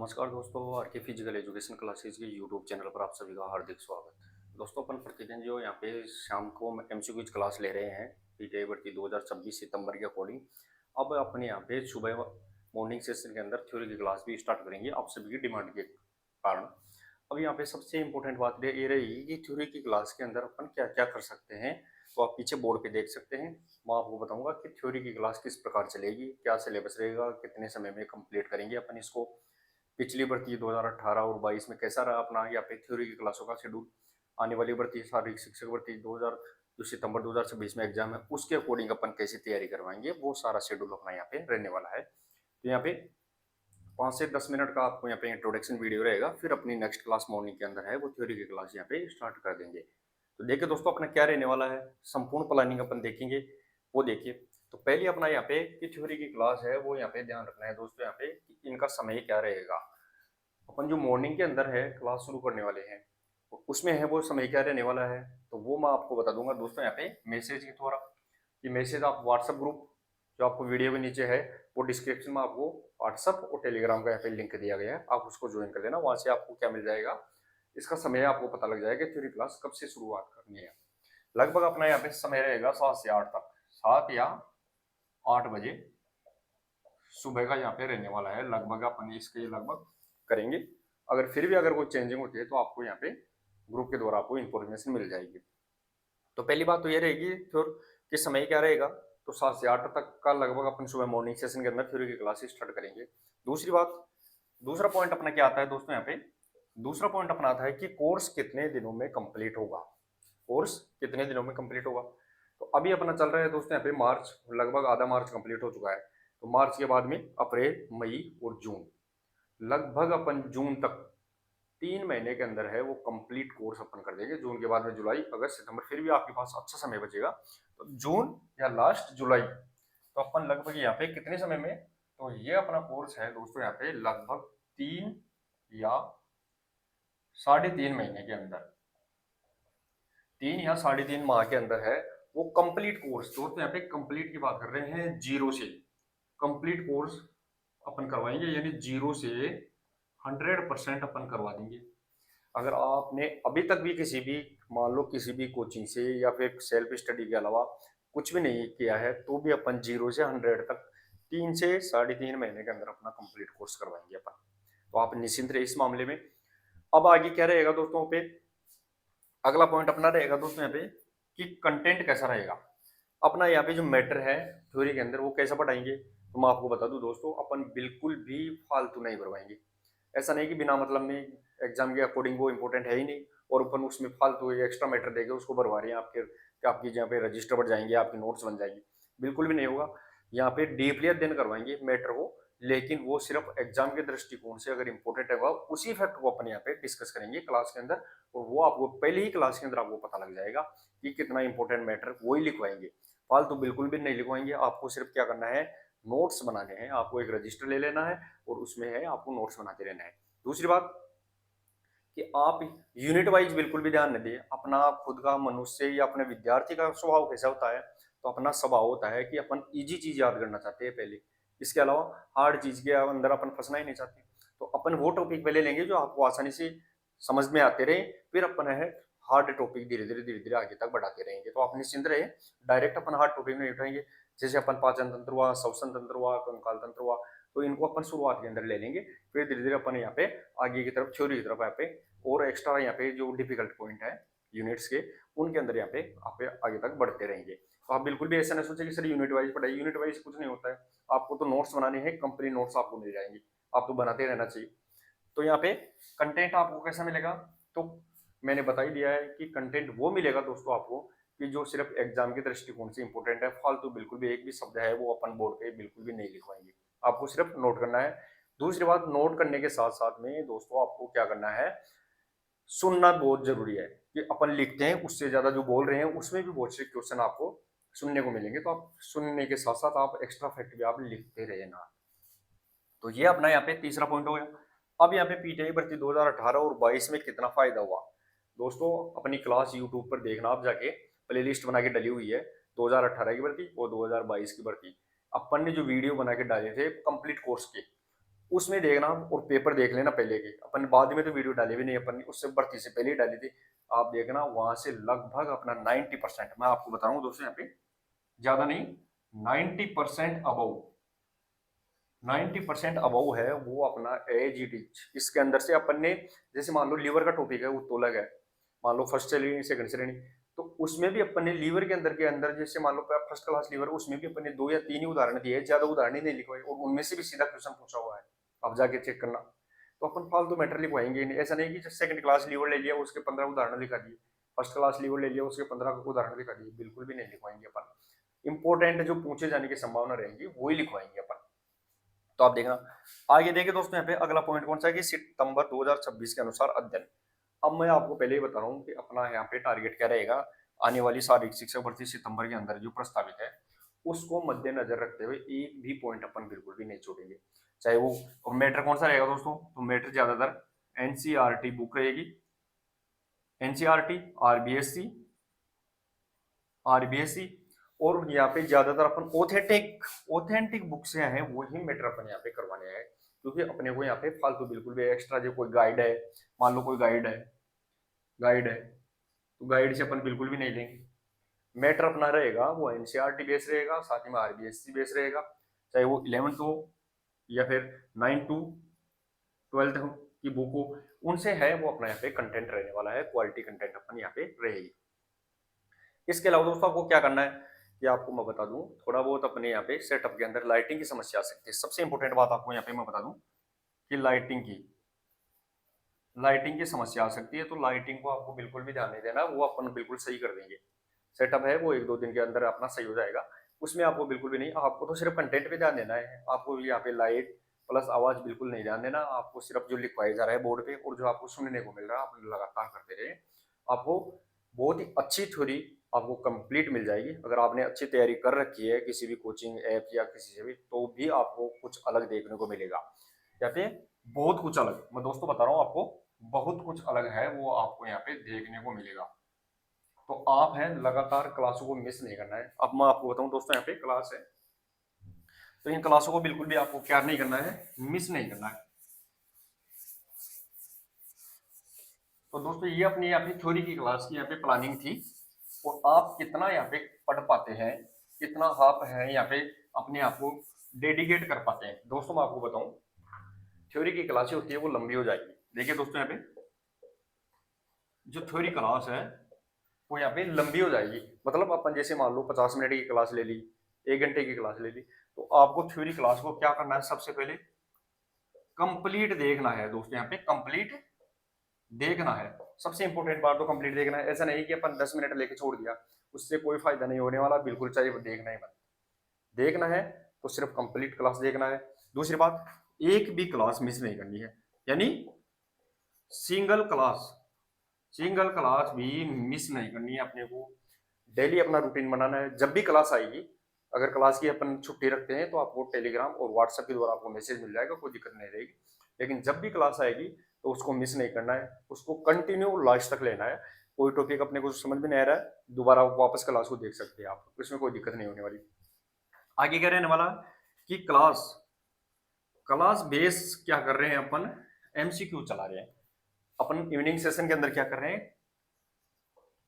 नमस्कार दोस्तों, आर के फिजिकल एजुकेशन क्लासेज के यूट्यूब चैनल पर आप सभी का हार्दिक स्वागत। दोस्तों, अपन प्रतिदिन जो यहाँ पे शाम को एमसीक्यूज क्लास ले रहे हैं पीटीआई भर्ती 2026 सितंबर के अकॉर्डिंग। अब अपने यहाँ पे सुबह मॉर्निंग सेशन के अंदर थ्योरी की क्लास भी स्टार्ट करेंगे आप सभी की डिमांड के कारण। अब यहाँ पे सबसे इम्पोर्टेंट बात ये रहेगी कि थ्योरी की क्लास के अंदर अपन क्या क्या कर सकते हैं। तो आप पीछे बोर्ड पे देख सकते हैं। मैं आपको बताऊंगा कि थ्योरी की क्लास किस प्रकार चलेगी, क्या सिलेबस रहेगा, कितने समय में कंप्लीट करेंगे अपन इसको। पिछली भर्ती 2018 और 22 में कैसा रहा अपना यहाँ पे थ्योरी की क्लासों का शेड्यूल। आने वाली भर्ती शारीरिक शिक्षक भर्ती 2000 जो सितंबर 2026 में एग्जाम है उसके अकॉर्डिंग अपन कैसे तैयारी करवाएंगे, वो सारा शेड्यूल अपना यहाँ पे रहने वाला है। तो यहाँ पे 5 से 10 मिनट का आपको यहाँ पे इंट्रोडक्शन वीडियो रहेगा, फिर अपनी नेक्स्ट क्लास मॉर्निंग के अंदर है वो थ्योरी की क्लास यहाँ पे स्टार्ट कर देंगे। तो देखिए दोस्तों, अपना क्या रहने वाला है, संपूर्ण प्लानिंग अपन देखेंगे वो देखिए। तो पहले अपना यहाँ पे कि थ्योरी की क्लास है वो यहाँ पे ध्यान रखना है दोस्तों यहाँ पे कि इनका समय क्या रहेगा। अपन जो मॉर्निंग के अंदर है क्लास शुरू करने वाले हैं उसमें है वो समय क्या रहने वाला है, तो वो मैं आपको बता दूंगा दोस्तों यहाँ पे मैसेज के द्वारा। ये मैसेज आप व्हाट्सएप ग्रुप जो आपको वीडियो के नीचे है वो डिस्क्रिप्शन में आपको व्हाट्सएप और टेलीग्राम का यहाँ पे लिंक दिया गया है, आप उसको ज्वाइन कर लेना। वहां से आपको क्या मिल जाएगा, इसका समय आपको पता लग जाएगा थ्योरी क्लास कब से शुरुआत करनी है। लगभग अपना यहाँ पे समय रहेगा 7 से 8 तक, 7 या 8 बजे सुबह का यहाँ पे रहने वाला है। लगभग अपन इसके लगभग करेंगे। अगर फिर भी अगर कोई चेंजिंग होती है तो आपको यहाँ पे ग्रुप के द्वारा आपको इन्फॉर्मेशन मिल जाएगी। तो पहली बात तो ये रहेगी फिर कि समय क्या रहेगा, तो 7 से 8 तक का लगभग अपन सुबह मॉर्निंग सेशन के अंदर थ्योरी की क्लासेस स्टार्ट करेंगे। दूसरी बात, दूसरा पॉइंट अपना क्या आता है दोस्तों यहाँ पे, दूसरा पॉइंट अपना आता है कि कोर्स कितने दिनों में कंप्लीट होगा। कोर्स कितने दिनों में कंप्लीट होगा, तो अभी अपना चल रहा है दोस्तों यहाँ पे मार्च, लगभग आधा मार्च कंप्लीट हो चुका है। तो मार्च के बाद में अप्रैल, मई और जून, लगभग अपन जून तक 3 महीने के अंदर है वो कंप्लीट कोर्स अपन कर देंगे। जून के बाद में जुलाई, अगस्त, सितंबर, फिर भी आपके पास अच्छा समय बचेगा। तो जून या लास्ट जुलाई, तो अपन लगभग यहाँ पे कितने समय में, तो ये अपना कोर्स है दोस्तों यहाँ पे लगभग 3 या 3.5 महीने के अंदर, 3 या 3.5 माह के अंदर है वो कंप्लीट कोर्स। दोस्तों यहाँ पे कंप्लीट की बात कर रहे हैं, जीरो से कंप्लीट कोर्स अपन करवाएंगे, यानी जीरो से 100% अपन करवा देंगे। अगर आपने अभी तक भी किसी भी, मान लो किसी भी कोचिंग से या फिर सेल्फ स्टडी के अलावा कुछ भी नहीं किया है, तो भी अपन 0 से 100 तक 3 से 3.5 महीने के अंदर अपना कंप्लीट कोर्स करवाएंगे अपन। तो आप निश्चिंत रहे इस मामले में। अब आगे क्या रहेगा दोस्तों पे, अगला पॉइंट अपना रहेगा दोस्तों यहाँ पे कि कंटेंट कैसा रहेगा। अपना यहाँ पे जो मैटर है थ्योरी के अंदर वो कैसा पढ़ाएंगे, तो मैं आपको बता दूं दोस्तों, अपन बिल्कुल भी फालतू नहीं भरवाएंगे। ऐसा नहीं कि बिना मतलब में एग्जाम के अकॉर्डिंग वो इंपॉर्टेंट है ही नहीं और अपन उसमें फालतू एक्स्ट्रा मैटर देके उसको भरवा रहे हैं आपके, कि आपकी जहाँ पे रजिस्टर बढ़ जाएंगे, आपकी नोट्स बन जाएगी। बिल्कुल भी नहीं होगा। यहाँ पे डीपली अध्ययन करवाएंगे मैटर को, लेकिन वो सिर्फ एग्जाम के दृष्टिकोण से अगर इंपॉर्टेंट है उसी फैक्ट को अपन यहाँ पे डिस्कस करेंगे क्लास के अंदर। और वो आपको पहले ही क्लास के अंदर आपको पता लग जाएगा कि कितना इंपॉर्टेंट मैटर वो ही लिखवाएंगे। फालतू बिल्कुल भी नहीं लिखवाएंगे। आपको सिर्फ क्या करना है, नोट्स बनाने हैं। आपको एक रजिस्टर ले लेना है और उसमें है आपको नोट्स बनाते रहना है। दूसरी बात कि आप यूनिट वाइज बिल्कुल भी ध्यान न दें। अपना खुद का मनुष्य या अपने विद्यार्थी का स्वभाव कैसा होता है, तो अपना स्वभाव होता है कि अपन इजी चीज याद करना चाहते हैं पहले, इसके अलावा हार्ड चीज के अंदर अपन फंसना ही नहीं चाहते। तो अपन वो टॉपिक पहले लेंगे जो आपको आसानी से समझ में आते रहे, फिर अपन है हार्ड टॉपिक धीरे धीरे आगे तक बढ़ाते रहेंगे। तो आप निश्चिंत रहे, डायरेक्ट अपन हार्ड टॉपिक नहीं उठाएंगे। जैसे अपन पाचन तंत्र हुआ, श्वसन तंत्र हुआ, कंकाल तंत्र हुआ, तो इनको अपन शुरुआत के अंदर ले लेंगे। फिर धीरे धीरे अपन यहाँ पे आगे की तरफ, थ्योरी की तरफ यहाँ पे और एक्स्ट्रा यहाँ पे जो डिफिकल्ट पॉइंट है यूनिट्स के, उनके अंदर यहाँ पे आप आगे तक बढ़ते रहेंगे। तो आप बिल्कुल भी ऐसा नहीं सोचे कि सर यूनिट वाइज पढ़ाई, यूनिट वाइज कुछ नहीं होता है। आपको तो नोट्स बनाने हैं, कंपनी नोट्स आपको मिल जाएंगी, आप तो बनाते रहना चाहिए। तो यहाँ पे कंटेंट आपको कैसा मिलेगा, तो मैंने बता ही दिया है कि कंटेंट वो मिलेगा दोस्तों आपको कि जो सिर्फ एग्जाम के दृष्टिकोण से इंपॉर्टेंट है। फालतू बिल्कुल भी एक भी शब्द है वो अपन बोर्ड पे बिल्कुल भी नहीं लिखवाएंगे, आपको सिर्फ नोट करना है। दूसरी बात, नोट करने के साथ साथ में दोस्तों आपको क्या करना है, सुनना बहुत जरूरी है। कि अपन लिखते हैं उससे ज्यादा जो बोल रहे हैं उसमें भी बहुत से क्वेश्चन आपको सुनने को मिलेंगे, तो आप सुनने के साथ साथ आप एक्स्ट्रा फैक्ट भी आप लिखते रहना। तो ये अपना यहाँ पे तीसरा पॉइंट हो गया। अब यहाँ पे पीटीआई भर्ती 2018 और 22 में कितना फायदा हुआ दोस्तों, अपनी क्लास यूट्यूब पर देखना आप जाके, प्लेलिस्ट बना के डली हुई है 2018 की भर्ती और 2022 की भर्ती। अपन ने जो वीडियो बना के डाले थे कंप्लीट कोर्स के, उसमें देखना और पेपर देख लेना पहले के, अपन बाद में तो वीडियो डाली भी नहीं, अपन उससे भर्ती से पहले ही डाली थी। आप देखना वहां से लगभग अपना 90%, मैं आपको बताऊं दोस्तों यहाँ पे ज्यादा नहीं, 90% अबव, 90% अबव है वो अपना एज इट इज। इसके अंदर से अपन ने, जैसे मान लो लीवर का टॉपिक है वो तो अलग है, मान लो फर्स्ट श्रेणी सेकंड श्रेणी, तो उसमें भी अपन ने लीवर के अंदर जैसे मान लो फर्स्ट क्लास लीवर, उसमें भी अपन ने 2 या 3 ही उदाहरण दिए, ज्यादा उदाहरण ही नहीं लिखवाए, और उनमें से भी सीधा क्वेश्चन पूछा हुआ है, आप जाके चेक करना। तो अपन फालतू मैटर लिखवाएंगे नहीं, ऐसा नहीं कि सेकंड क्लास लीवर ले लिया उसके 15 उदाहरण लिखा दिए, फर्स्ट क्लास लीवर ले लिया उसके 15 उदाहरण दिखा दिए, बिल्कुल भी नहीं लिखवाएंगे अपन। इंपॉर्टेंट जो पूछे जाने की संभावना रहेगी वही लिखवाएंगे अपन। तो आप देखना आगे। देखिए दोस्तों यहाँ पे अगला पॉइंट कौन सा है कि सितंबर 2026 के अनुसार अध्ययन। अब मैं आपको पहले ही बता रहा हूँ कि अपना यहाँ पे टारगेट क्या रहेगा, आने वाली शारीरिक शिक्षा भर्ती सितंबर के अंदर जो प्रस्तावित है उसको मद्देनजर रखते हुए एक भी पॉइंट अपन बिल्कुल भी नहीं छोड़ेंगे, चाहे वो मैटर कौन सा रहेगा दोस्तों। तो मैटर ज्यादातर एनसीईआरटी बुक रहेगी, एनसीईआरटी, आरबीएससी, आरबीएससी, और यहाँ पे ज्यादातर अपन ऑथेंटिक ऑथेंटिक बुक से हैं वही मैटर अपन यहाँ पे करवाने हैं, क्योंकि अपने को यहाँ पे फालतू बिल्कुल भी एक्स्ट्रा जो कोई गाइड है, मान लो कोई गाइड है तो गाइड से अपन बिल्कुल भी नहीं लेंगे। मैटर अपना रहेगा वो एनसीईआरटी बेस रहेगा, साथ ही में आरबीएससी बेस रहेगा, चाहे वो 11th हो या फिर 9 टू 12th की बुक हो, उनसे है वो अपना यहाँ पे कंटेंट रहने वाला है, क्वालिटी कंटेंट अपन यहाँ पे रहेगी। इसके अलावा दोस्तों आपको क्या करना है कि आपको मैं बता दूं, थोड़ा बहुत अपने यहाँ पे सेटअप के अंदर लाइटिंग की समस्या आ सकती है। सबसे इंपॉर्टेंट बात आपको यहाँ पे मैं बता दूं कि लाइटिंग की समस्या आ सकती है, तो लाइटिंग को आपको बिल्कुल भी ध्यान नहीं देना, वो अपन बिल्कुल सही कर देंगे। सेटअप है वो 1-2 दिन के अंदर अपना सही हो जाएगा, उसमें आपको बिल्कुल भी नहीं, आपको तो सिर्फ कंटेंट पे ध्यान देना है। आपको यहाँ पे लाइट प्लस आवाज बिल्कुल नहीं ध्यान देना, आपको सिर्फ जो लिखवाया जा रहा है बोर्ड पे और जो आपको सुनने को मिल रहा है आप लगातार करते रहे, आपको बहुत ही अच्छी थ्योरी आपको कंप्लीट मिल जाएगी। अगर आपने अच्छी तैयारी कर रखी है किसी भी कोचिंग ऐप या किसी से भी, तो भी आपको कुछ अलग देखने को मिलेगा, या फिर बहुत कुछ अलग, मैं दोस्तों बता रहा हूँ आपको बहुत कुछ अलग है वो आपको यहाँ पे देखने को मिलेगा। तो आप हैं लगातार क्लासों को मिस नहीं करना है। अब मैं आपको बताऊं दोस्तों यहाँ पे क्लास है, तो इन क्लासों को बिल्कुल भी आपको क्या नहीं करना है, मिस नहीं करना है। तो दोस्तों ये अपनी यहाँ पे थ्योरी की क्लास की यहाँ पे प्लानिंग थी, और आप कितना यहाँ पे पढ़ पाते हैं, कितना आप है यहाँ पे अपने आप को डेडिकेट कर पाते हैं। दोस्तों मैं आपको बताऊं थ्योरी की क्लासें होती है वो लंबी हो जाएगी। देखिए दोस्तों यहाँ पे जो थ्योरी क्लास है वो यहाँ पे लंबी हो जाएगी, मतलब अपन जैसे मान लो 50 मिनट की क्लास ले ली, 1 घंटे की क्लास ले ली, तो आपको थ्योरी क्लास को क्या करना है, सबसे पहले कंप्लीट देखना है दोस्तों, यहाँ पे कंप्लीट देखना है। सबसे इंपॉर्टेंट बात तो कंप्लीट देखना है, ऐसा नहीं कि अपन 10 मिनट लेके छोड़ दिया, उससे कोई फायदा नहीं होने वाला, बिल्कुल चाहिए वो देखना ही मत। देखना है तो सिर्फ कंप्लीट क्लास देखना है। दूसरी बात, एक भी क्लास मिस नहीं करनी है, यानी सिंगल क्लास सिंगल क्लास भी मिस नहीं करनी है अपने को। डेली अपना रूटीन बनाना है, जब भी क्लास आएगी, अगर क्लास की अपन छुट्टी रखते हैं तो आपको टेलीग्राम और व्हाट्सएप के द्वारा आपको मैसेज मिल जाएगा, कोई दिक्कत नहीं रहेगी। लेकिन जब भी क्लास आएगी तो उसको मिस नहीं करना है, उसको कंटिन्यू लास्ट तक लेना है। कोई टॉपिक अपने को समझ में नहीं आ रहा है, दोबारा वापस क्लास को देख सकते हैं आप, इसमें कोई दिक्कत नहीं होने वाली। आगे क्या रहने वाला कि क्लास क्लास बेस क्या कर रहे हैं अपन, एमसीक्यू चला रहे हैं अपन। इवनिंग सेशन के अंदर क्या कर रहे हैं,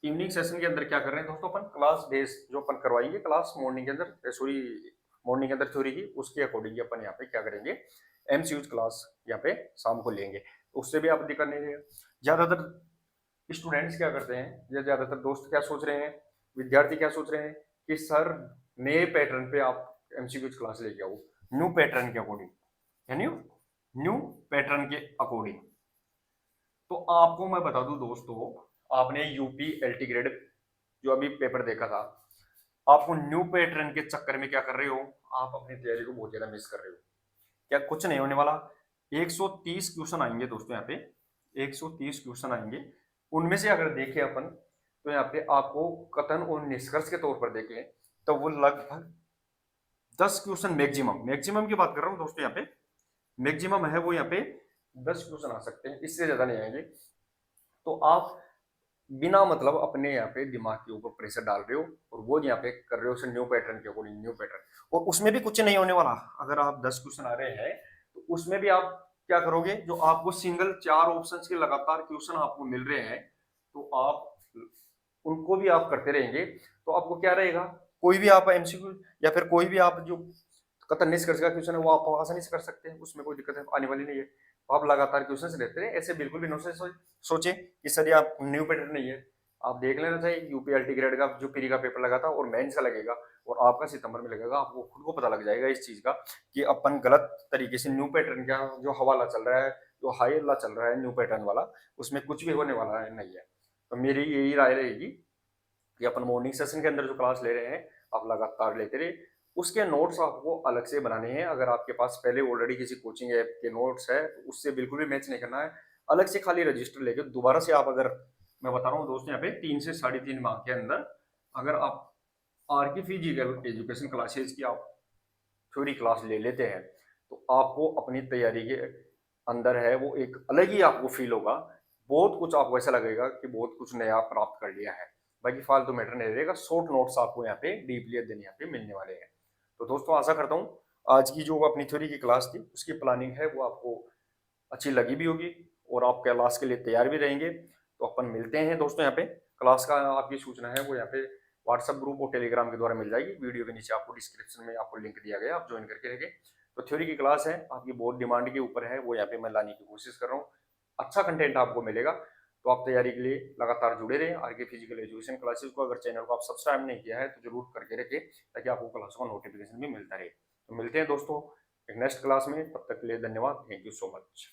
इवनिंग सेशन के अंदर क्या कर रहे हैं दोस्तों, अपन क्लास बेस जो अपन करवाएंगे क्लास मॉर्निंग के अंदर, सॉरी मॉर्निंग के अंदर थ्योरी की, उसके अकॉर्डिंग अपन यहाँ पे क्या करेंगे, एमसीक्यूज क्लास यहाँ पे शाम को लेंगे, तो उससे भी आप दिक्कत नहीं है। ज्यादातर स्टूडेंट्स क्या करते हैं या ज्यादातर दोस्त क्या सोच रहे हैं, विद्यार्थी क्या सोच रहे हैं कि सर नए पैटर्न पे आप एमसीक्यूज क्लास लेके आओ, न्यू पैटर्न के अकॉर्डिंग, यानी न्यू पैटर्न के अकॉर्डिंग। तो आपको मैं बता दूं दोस्तों, आपने यूपी एलटी ग्रेड जो अभी पेपर देखा था, आपको न्यू पैटर्न के चक्कर में क्या कर रहे हो, आप अपनी तैयारी को बहुत ज्यादा मिस कर रहे हो। क्या कुछ नहीं होने वाला, 130 क्वेश्चन आएंगे दोस्तों यहाँ पे, 130 क्वेश्चन आएंगे। उनमें से अगर देखें अपन तो यहाँ पे आपको कथन और निष्कर्ष के तौर पर देखें तो वो लगभग 10 क्वेश्चन मैक्सिमम की बात कर रहा हूँ दोस्तों, यहाँ पे मैक्सिमम है वो यहाँ पे 10 क्वेश्चन आ सकते हैं, इससे ज्यादा नहीं आएंगे। तो आप बिना मतलब अपने यहाँ पे दिमाग के ऊपर प्रेशर डाल रहे हो और वो यहाँ पे कर रहे हो न्यू पैटर्न के अकॉर्डिंग, न्यू पैटर्न, और उसमें भी कुछ नहीं होने वाला। अगर आप 10 क्वेश्चन आ रहे हैं तो उसमें भी आप क्या करोगे, जो आपको सिंगल 4 ऑप्शंस के लगातार क्वेश्चन आपको मिल रहे हैं, तो आप उनको भी आप करते रहेंगे, तो आपको क्या रहेगा, कोई भी आप एमसीक्यू या फिर कोई भी आप जो कतन निष्कर्ष का क्वेश्चन है वो आप आसानी से कर सकते हैं, उसमें कोई दिक्कत आने वाली नहीं है। तो आप लगातार क्वेश्चन लेते रहे, ऐसे बिल्कुल भी न सोचे कि सर ये आप न्यू पैटर्न नहीं है। आप देख लेना चाहिए, यूपीएलटी ग्रेड का जो प्री का पेपर लगा था और मेंस का लगेगा और आपका सितंबर में लगेगा, आपको खुद को पता लग जाएगा इस चीज का कि अपन गलत तरीके से न्यू पैटर्न का जो हवाला चल रहा है, जो हाई अल्लाह चल रहा है न्यू पैटर्न वाला, उसमें कुछ भी होने वाला है नहीं है। तो मेरी यही राय रहेगी कि अपन मॉर्निंग सेशन के अंदर जो क्लास ले रहे हैं आप लगातार लेते रहे, उसके नोट्स आपको अलग से बनाने हैं। अगर आपके पास पहले ऑलरेडी किसी कोचिंग ऐप के नोट्स है तो उससे बिल्कुल भी मैच नहीं करना है, अलग से खाली रजिस्टर लेके दोबारा से आप, अगर मैं बता रहा हूँ दोस्त यहाँ पे 3 से 3.5 माह के अंदर अगर आप आर की फिजिकल एजुकेशन क्लासेज की आप थ्योरी क्लास ले लेते हैं तो आपको अपनी तैयारी के अंदर है वो एक अलग ही आपको फील होगा, बहुत कुछ आपको ऐसा लगेगा कि बहुत कुछ नया प्राप्त कर लिया है। बाकी फालतू मैटर नहीं रहेगा, शॉर्ट नोट्स आपको यहाँ पे डीपली अध्ययन यहाँ पे मिलने वाले हैं। तो दोस्तों आशा करता हूँ आज की जो अपनी थ्योरी की क्लास थी उसकी प्लानिंग है वो आपको अच्छी लगी भी होगी और आप क्लास के लिए तैयार भी रहेंगे। तो अपन मिलते हैं दोस्तों यहाँ पे, क्लास का आपकी सूचना है वो यहाँ पे व्हाट्सएप ग्रुप और टेलीग्राम के द्वारा मिल जाएगी, वीडियो के नीचे आपको डिस्क्रिप्शन में आपको लिंक दिया गया, आप ज्वाइन करके रखें। तो थ्योरी की क्लास है आपकी बहुत डिमांड के ऊपर है, वो यहाँ पे मैं लाने की कोशिश कर रहा हूँ, अच्छा कंटेंट आपको मिलेगा। तो आप तैयारी के लिए लगातार जुड़े रहें आर के फिजिकल एजुकेशन क्लासेस को। अगर चैनल को आप सब्सक्राइब नहीं किया है तो जरूर करके रखें ताकि आपको क्लासों का नोटिफिकेशन भी मिलता रहे। तो मिलते हैं दोस्तों एक नेक्स्ट क्लास में, तब तक के लिए धन्यवाद, थैंक यू सो मच।